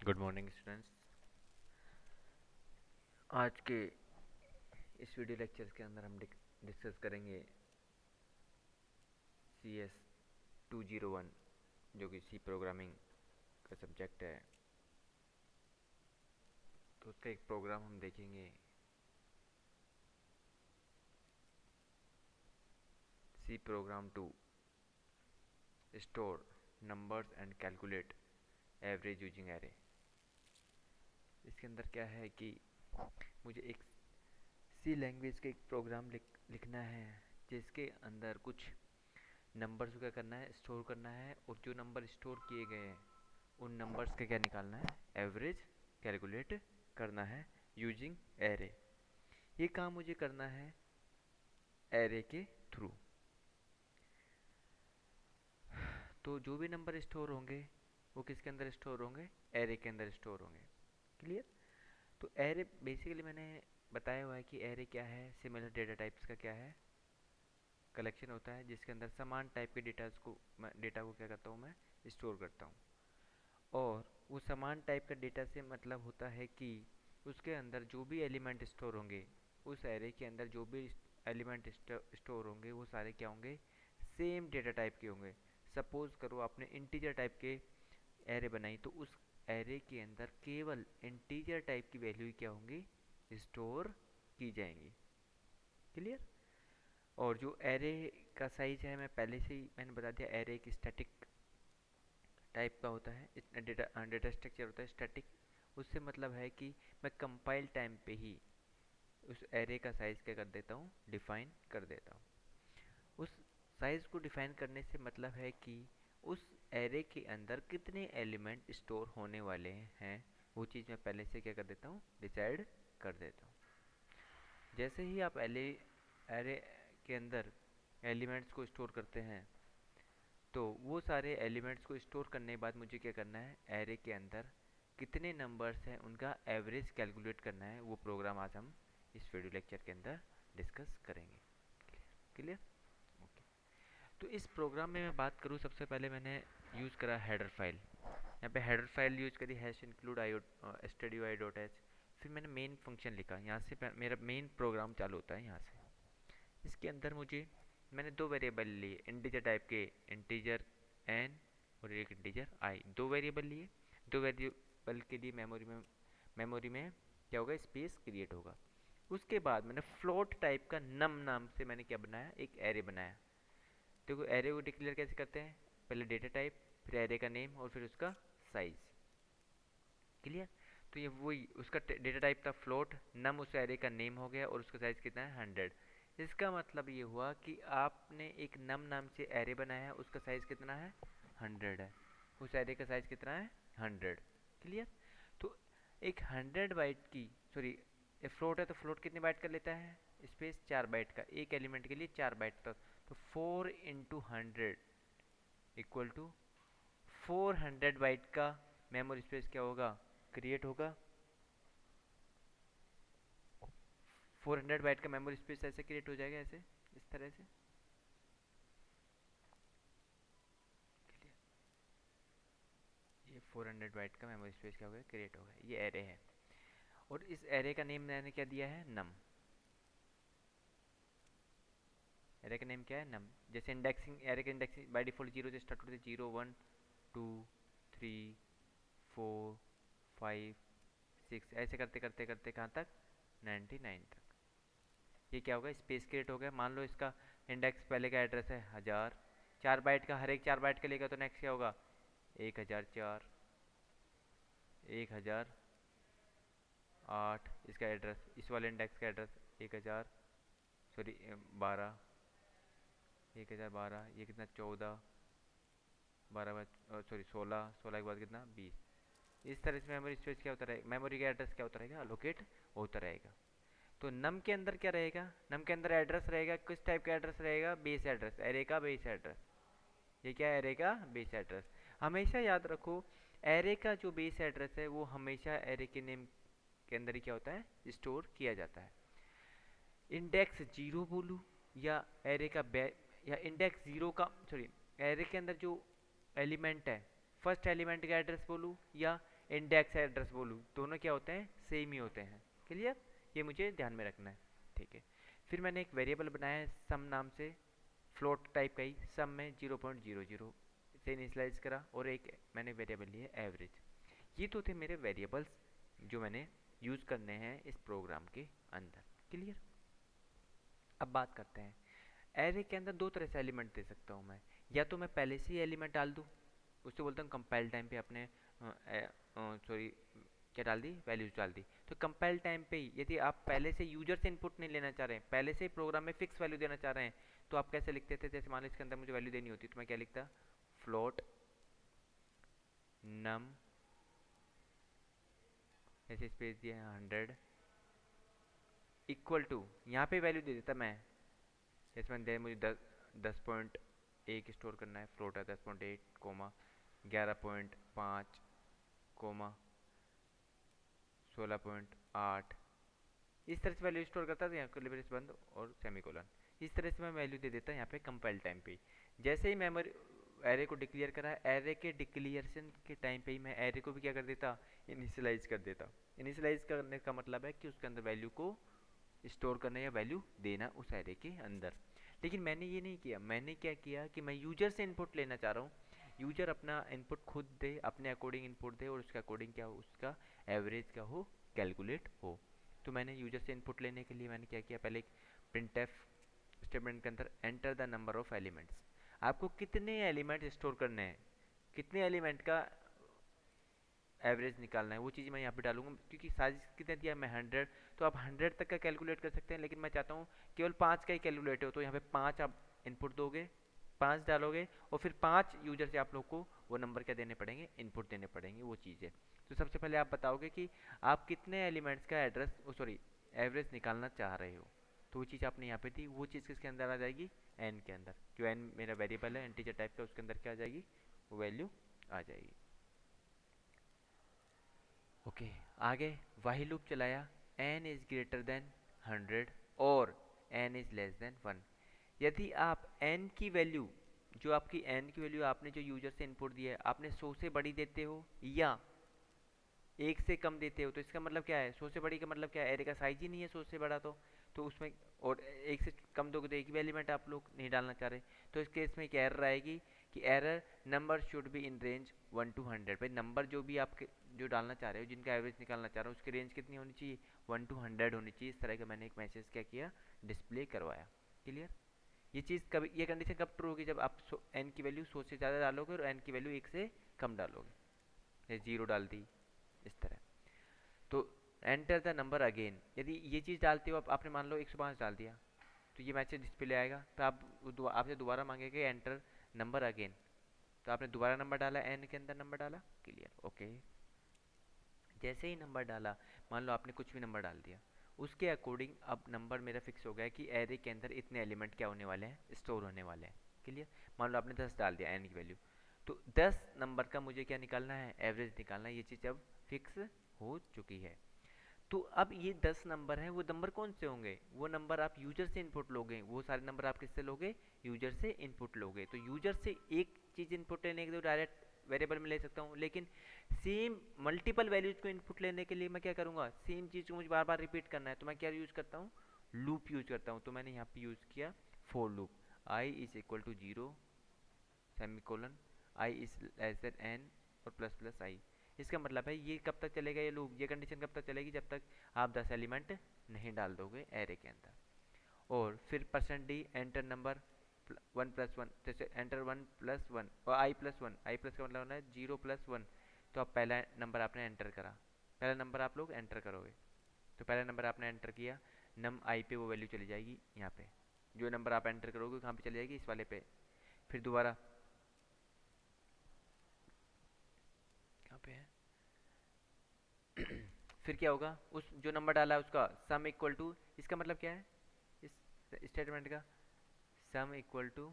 Good morning students. आज के इस वीडियो लेक्चर के अंदर हम डिस्कस करेंगे CS 201 जो कि सी प्रोग्रामिंग का सब्जेक्ट है। तो उसका एक प्रोग्राम हम देखेंगे, C program to store numbers and calculate average using array. इसके अंदर क्या है कि मुझे एक सी लैंग्वेज का एक प्रोग्राम लिखना है जिसके अंदर कुछ नंबर्स को क्या करना है, स्टोर करना है, और जो नंबर स्टोर किए गए हैं उन नंबर्स का क्या निकालना है, एवरेज कैलकुलेट करना है यूजिंग एरे। ये काम मुझे करना है एरे के थ्रू। तो जो भी नंबर स्टोर होंगे वो किसके अंदर स्टोर होंगे, एरे के अंदर स्टोर होंगे। क्लियर। तो एरे बेसिकली मैंने बताया हुआ है कि एरे क्या है, सिमिलर डेटा टाइप्स का क्या है, कलेक्शन होता है जिसके अंदर समान टाइप के डेटा को क्या करता हूँ मैं, स्टोर करता हूँ। और वो समान टाइप का डेटा से मतलब होता है कि उसके अंदर जो भी एलिमेंट स्टोर होंगे, उस एरे के अंदर जो भी एलिमेंट स्टोर होंगे वो सारे क्या होंगे, सेम डेटा टाइप के होंगे। सपोज करो आपने इंटीजर टाइप के एरे बनाई, तो उस एरे के अंदर केवल इंटीजर टाइप की वैल्यू क्या होंगी, स्टोर की जाएंगी। क्लियर। और जो एरे का साइज है, मैं पहले से ही मैंने बता दिया, एरे एक स्टैटिक टाइप का होता है, इतना डेटा स्ट्रक्चर होता है स्टैटिक। उससे मतलब है कि मैं कंपाइल टाइम पे ही उस एरे का साइज़ क्या कर देता हूँ, डिफाइन कर देता हूँ। उस साइज़ को डिफाइन करने से मतलब है कि उस एरे के अंदर कितने एलिमेंट स्टोर होने वाले हैं, वो चीज़ मैं पहले से क्या कर देता हूँ, डिसाइड कर देता हूँ। जैसे ही आप एरे के अंदर एलिमेंट्स को स्टोर करते हैं, तो वो सारे एलिमेंट्स को स्टोर करने के बाद मुझे क्या करना है, एरे के अंदर कितने नंबर्स हैं उनका एवरेज कैलकुलेट करना है। वो प्रोग्राम आज हम इस वीडियो लेक्चर के अंदर डिस्कस करेंगे। क्लियर। ओके। तो इस प्रोग्राम में मैं बात करूँ, सबसे पहले मैंने यूज़ करा हेडर फाइल। यहाँ पे हेडर फाइल यूज करी, hash include I study I dot H. फिर मैंने मेन फंक्शन लिखा, यहाँ से मेरा मेन प्रोग्राम चालू होता है यहाँ से। इसके अंदर मैंने दो वेरिएबल लिए इंटीजर टाइप के, इंटीजर एन और एक इंटीजर आई, दो वेरिएबल लिए। दो वेरिएबल के लिए मेमोरी में क्या होगा, स्पेस क्रिएट होगा। उसके बाद मैंने फ्लोट टाइप का नम नाम से मैंने क्या बनाया, एक एरे बनाया। देखो एरे को डिक्लेयर कैसे करते हैं, पहले डेटा टाइप, फिर एरे का नेम और फिर उसका साइज। क्लियर। तो ये वही उसका डेटा टाइप था फ्लोट, नम उस एरे का नेम हो गया और उसका साइज कितना है, 100। इसका मतलब ये हुआ कि आपने एक नम नाम से एरे बनाया है, उसका साइज कितना है, 100 है। उस एरे का साइज कितना है, 100। क्लियर। तो एक 100 बाइट की, सॉरी, फ्लोट है तो फ्लोट कितने बाइट का लेता है, स्पेस 4 बाइट का, एक एलिमेंट के लिए 4 बाइट तक। तो 4 × 100 इक्वल टू 400 बाइट का मेमोरी स्पेस क्या होगा, क्रिएट होगा। 400 बाइट का मेमोरी स्पेस ऐसे क्रिएट हो जाएगा, ऐसे इस तरह से। ये 400 बाइट का मेमोरी स्पेस क्या होगा, क्रिएट होगा। ये एरे है और इस एरे का नेम मैंने क्या दिया है, नम। एरे का नेम क्या है, नम। जैसे इंडेक्सिंग, एरे का इंडेक्सिंग बाय डिफॉल्ट 0 से स्टार्ट होते हैं, 0 1 2 3 4 5 6, ऐसे करते करते करते कहाँ तक, 99 तक। ये क्या होगा, स्पेस क्रिएट हो गया। मान लो इसका इंडेक्स पहले का एड्रेस है 1000, 4 बाइट का, हर एक 4 बाइट का लेगा तो नेक्स्ट क्या होगा, 1004, 1008। इसका एड्रेस, इस वाले इंडेक्स का एड्रेस 1000, सॉरी 12, 1012, ये कितना 14, 12 सॉरी 16, 16 के बाद कितना 20। इस तरह से मेमोरी स्पेस क्या होता रहेगा, मेमोरी का एड्रेस क्या होता रहेगा, अलोकेट होता रहेगा। तो नम के अंदर क्या रहेगा, नम के अंदर एड्रेस रहेगा, किस टाइप का एड्रेस रहेगा, बेस एड्रेस, एरे का बेस एड्रेस। ये क्या है, एरे का बेस एड्रेस। हमेशा याद रखो, एरे का जो बेस एड्रेस है वो हमेशा एरे के नेम के अंदर ही क्या होता है, स्टोर किया जाता है। इंडेक्स 0 बोलूँ या एरे का या इंडेक्स 0 का, सॉरी, एरे के अंदर जो एलिमेंट है, फर्स्ट एलिमेंट का एड्रेस बोलूँ या इंडेक्स एड्रेस बोलूँ, दोनों क्या होते हैं, सेम ही होते हैं। क्लियर, ये मुझे ध्यान में रखना है। ठीक है, फिर मैंने एक वेरिएबल बनाया है सम नाम से, फ्लोट टाइप का ही, सम में 0.00 से इनिशियलाइज करा, और एक मैंने वेरिएबल लिया एवरेज। ये तो थे मेरे वेरिएबल्स जो मैंने यूज़ करने हैं इस प्रोग्राम के अंदर। क्लियर, अब बात करते हैं एरे के अंदर दो तरह से एलिमेंट दे सकता हूँ मैं। या तो मैं पहले से ही एलिमेंट डाल दूँ, उससे बोलता हूँ कंपाइल टाइम पे अपने सॉरी क्या डाल दी, वैल्यूज डाल दी। तो कंपाइल टाइम पे ही यदि आप पहले से यूजर से इनपुट नहीं लेना चाह रहे हैं, पहले से प्रोग्राम में फिक्स वैल्यू देना चाह रहे हैं, तो आप कैसे लिखते थे, जैसे मान लो इसके अंदर मुझे वैल्यू देनी होती तो मैं क्या लिखता, फ्लोट नम, ऐसे स्पेस दिया 100 इक्वल टू, यहाँ पे वैल्यू दे देता मैं, जैसे मैंने दिया मुझे 10.1 स्टोर करना है, फ्लोट है 10.8 कोमा 11.5 कोमा 16.8, इस तरह से वैल्यू स्टोर करता था, यहाँ कर्ली ब्रेस बंद और सेमीकोलन। इस तरह से मैं वैल्यू दे देता यहाँ पे कंपाइल टाइम पे। जैसे ही मेमोरी एरे को डिक्लेयर करा, एरे के डिक्लेरेशन के टाइम पे ही मैं एरे को भी क्या कर देता, इनिशियलाइज कर देता। इनिशियलाइज करने का मतलब है कि उसके अंदर वैल्यू को स्टोर करना या वैल्यू देना उस एरे के अंदर। लेकिन मैंने ये नहीं किया, मैंने क्या किया कि मैं यूजर से इनपुट लेना चाह रहा हूँ, यूजर अपना इनपुट खुद दे, अपने अकॉर्डिंग इनपुट दे, और उसके अकॉर्डिंग क्या हो, उसका एवरेज क्या हो, कैलकुलेट हो। तो मैंने यूजर से इनपुट लेने के लिए मैंने क्या किया, पहले एक प्रिंटफ स्टेटमेंट के अंदर enter the number of elements, आपको कितने एलिमेंट स्टोर करने हैं, कितने एलिमेंट का एवरेज निकालना है, वो चीज़ मैं यहाँ पे डालूंगा। क्योंकि साइज कितना दिया मैं 100, तो आप 100 तक का कैलकुलेट कर सकते हैं, लेकिन मैं चाहता हूँ केवल 5 का ही कैलकुलेट हो, तो यहाँ पे 5 आप इनपुट दोगे, 5 डालोगे, और फिर 5 यूजर से आप लोग को वो नंबर क्या देने पड़ेंगे, इनपुट देने पड़ेंगे, वो चीज़ है। तो सबसे पहले आप बताओगे कि आप कितने एलिमेंट्स का एड्रेस सॉरी एवरेज निकालना चाह रहे हो, तो वो चीज़ आपने यहाँ पे दी, वो चीज़ किसके अंदर आ जाएगी, एन के अंदर। जो एन मेरा वेरिएबल है इंटीजर टाइप का, उसके अंदर क्या आ जाएगी, वो वैल्यू आ जाएगी। ओके, आगे वाइल लूप चलाया, n इज ग्रेटर देन 100 और n इज लेस देन 1। यदि आप n की वैल्यू, जो आपकी n की वैल्यू आपने जो यूजर से इनपुट दिया है, आपने 100 से बड़ी देते हो या 1 से कम देते हो, तो इसका मतलब क्या है, 100 से बड़ी का मतलब क्या है, एरे का साइज ही नहीं है 100 से बड़ा, तो उसमें, और 1 से कम दोगे तो एक भी एलिमेंट आप लोग नहीं डालना चाह रहे, तो इस केस में क्या एरर आएगी कि error number should be in range 1 to 100। भाई नंबर जो भी आपके जो डालना चाह रहे हो, जिनका एवरेज निकालना चाह रहे हो, उसकी रेंज कितनी होनी चाहिए, 1 to 100 होनी चाहिए। इस तरह का मैंने एक मैसेज क्या किया, डिस्प्ले करवाया। क्लियर, ये चीज़ कभी, ये कंडीशन कब ट्रू होगी, जब आप एन की वैल्यू 100 से ज़्यादा डालोगे और एन की वैल्यू 1 से कम डालोगे, 0 डाल दी इस तरह। तो एंटर द नंबर अगेन, यदि ये चीज़ डालते हो आप, आपने मान लो 105 डाल दिया, तो ये मैसेज डिस्प्ले आएगा, तो आप आपसे दोबारा मांगेगा एंटर नंबर अगेन, तो आपने दोबारा नंबर डाला, एन के अंदर नंबर डाला। Clear, okay. जैसे ही नंबर डाला, मान लो आपने कुछ भी नंबर डाल दिया, उसके अकॉर्डिंग अब नंबर मेरा फिक्स हो गया कि एरे के अंदर इतने एलिमेंट क्या होने वाले हैं, स्टोर होने वाले हैं। क्लियर, मान लो आपने 10 डाल दिया एन की वैल्यू, तो 10 नंबर का मुझे क्या निकालना है, एवरेज निकालना है। ये चीज़ अब फिक्स हो चुकी है। तो अब ये 10 नंबर हैं, वो नंबर कौन से होंगे, वो नंबर आप यूजर से इनपुट लोगे, वो सारे नंबर आप किससे लोगे, यूजर से इनपुट लोगे। तो यूजर से एक चीज़ इनपुट लेने के लिए डायरेक्ट वेरिएबल में ले सकता हूँ, लेकिन सेम मल्टीपल वैल्यूज को इनपुट लेने के लिए मैं क्या करूँगा, सेम चीज़ को मुझे बार बार रिपीट करना है, तो मैं क्या यूज़ करता हूँ, लूप यूज़ करता हूँ। तो मैंने यहाँ पे यूज़ किया for loop, I is equal to 0 semicolon, I is less than N और प्लस प्लस आई। इसका मतलब है ये कब तक चलेगा, ये लूप, ये कंडीशन कब तक चलेगी, जब तक आप 10 एलिमेंट नहीं डाल दोगे एरे के अंदर। और फिर परसेंट डी एंटर नंबर 1+1, जैसे एंटर 1+1 और i+1, आई प्लस का मतलब होना है 0+1, तो आप पहला नंबर आपने एंटर करा, पहला नंबर आप लोग एंटर करोगे, तो पहला नंबर आपने एंटर किया, नम आई पे वो वैल्यू चली जाएगी यहाँ पे, जो नंबर आप एंटर करोगे कहाँ पे चली जाएगी, इस वाले पे। फिर दोबारा कहाँ पे है फिर क्या होगा, उस जो नंबर डाला है उसका सम इक्वल टू, इसका मतलब क्या है इस स्टेटमेंट का, sum equal to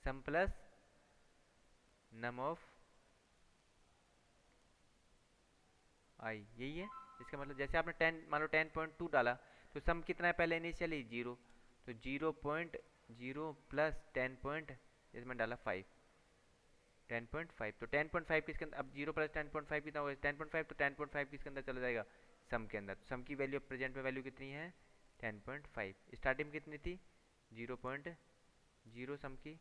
sum plus num of I, यही है इसका मतलब। जैसे आपने 10 मान लो 10.2 डाला, तो सम कितना है पहले इनिशियली 0, तो 0.0 प्लस 10 पॉइंट इसमें डाला 5, 10.5, तो 10.5 किसके अंदर, अब 0 प्लस 10.5 कितना होगा, 10.5, तो 10.5 किसके अंदर चला जाएगा, सम के अंदर। सम की वैल्यू प्रेजेंट में वैल्यू कितनी है, 10.5। स्टार्टिंग में कितनी थी, 0.0 सम की,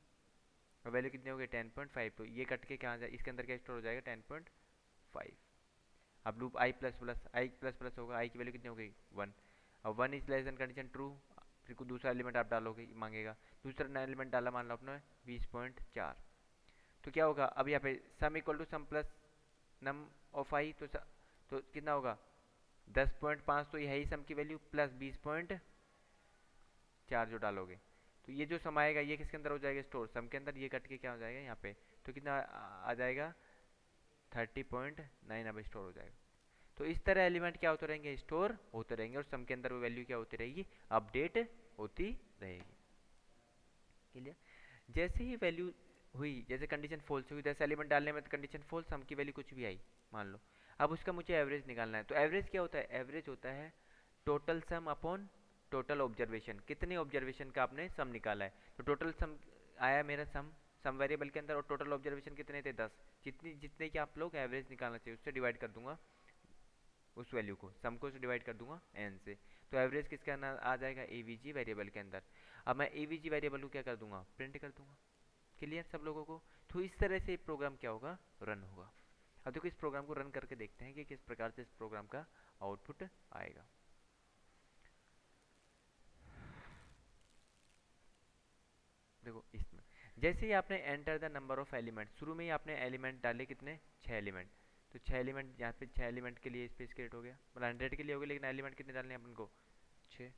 और वैल्यू कितनी हो गई 10.5, तो ये कट के क्या आ जाए, इसके अंदर क्या स्टोर हो जाएगा 10.5। अब लूप आई प्लस प्लस, आई प्लस प्लस होगा, आई की वैल्यू कितनी हो गई 1। अब 1 is less then condition true, फिर को दूसरा एलिमेंट आप डालोगे, मांगेगा दूसरा एलिमेंट डाला, मान लो अपने 20.4, तो क्या होगा, अब यहाँ पे sum equal to sum plus num of I, तो कितना होगा 10.5, तो यही सम की वैल्यू प्लस 20.4 जो डालोगे, तो ये जो सम आएगा ये किसके अंदर हो जाएगा, स्टोर सम के अंदर, ये कट के क्या हो जाएगा यहाँ पे, तो कितना आ जाएगा 30.9 अब स्टोर हो जाएगा। तो इस तरह एलिमेंट क्या होते रहेंगे, स्टोर होते रहेंगे, और सम के अंदर वो वैल्यू क्या होती रहेगी, अपडेट होती रहेगी। क्लियर। जैसे ही वैल्यू हुई, जैसे कंडीशन फॉल्स हुई, जैसे एलिमेंट डालने में तो कंडीशन फॉल्स, सम की वैल्यू कुछ भी आई मान लो, अब उसका मुझे एवरेज निकालना है। तो एवरेज क्या होता है, एवरेज होता है total sum upon total observation, कितने ऑब्जर्वेशन का आपने सम निकाला है, तो टोटल सम आया मेरा सम वेरिएबल के अंदर, और टोटल ऑब्जर्वेशन कितने थे 10, जितनी जितने की आप लोग एवरेज निकालना चाहिए उससे डिवाइड कर दूंगा, उस वैल्यू को सम को डिवाइड कर दूंगा n से, तो एवरेज किसके अंदर आ जाएगा, avg वेरिएबल के अंदर। अब मैं avg वेरिएबल को क्या कर दूंगा, प्रिंट कर दूंगा। क्लियर सब लोगों को। तो इस तरह से प्रोग्राम क्या होगा, रन होगा। अब देखो इस प्रोग्राम को रन करके देखते हैं कि किस प्रकार से इस प्रोग्राम का आउटपुट आएगा। देखो इसमें जैसे ही आपने enter the number of element, शुरू में ही आपने एलिमेंट डाले कितने, 6 एलिमेंट, तो 6 एलिमेंट यहाँ पे 6 एलिमेंट के लिए स्पेस क्रिएट हो गया, मतलब 100 के लिए हो गया, लेकिन एलिमेंट कितने डालने हैं अपन को, 6।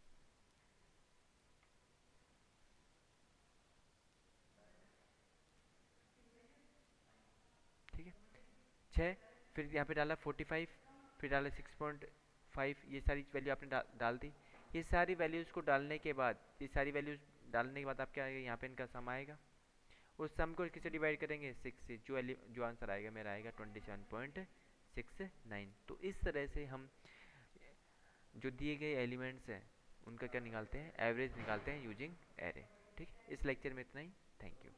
ठीक है 6, फिर यहाँ पे डाला 45, फिर डाला 6.5, ये सारी वैल्यू आपने डाल दी। ये सारी वैल्यूज़ को डालने के बाद, ये सारी वैल्यूज़ डालने के बाद आप क्या आएगा, यहाँ पे इनका सम आएगा। उस सम को किससे डिवाइड करेंगे, 6 से, जो आंसर आएगा मेरा आएगा 27.69। तो इस तरह से हम जो दिए गए एलिमेंट्स हैं उनका क्या निकालते हैं, एवरेज निकालते हैं यूजिंग एरे। ठीक, इस लेक्चर में इतना ही। Thank you.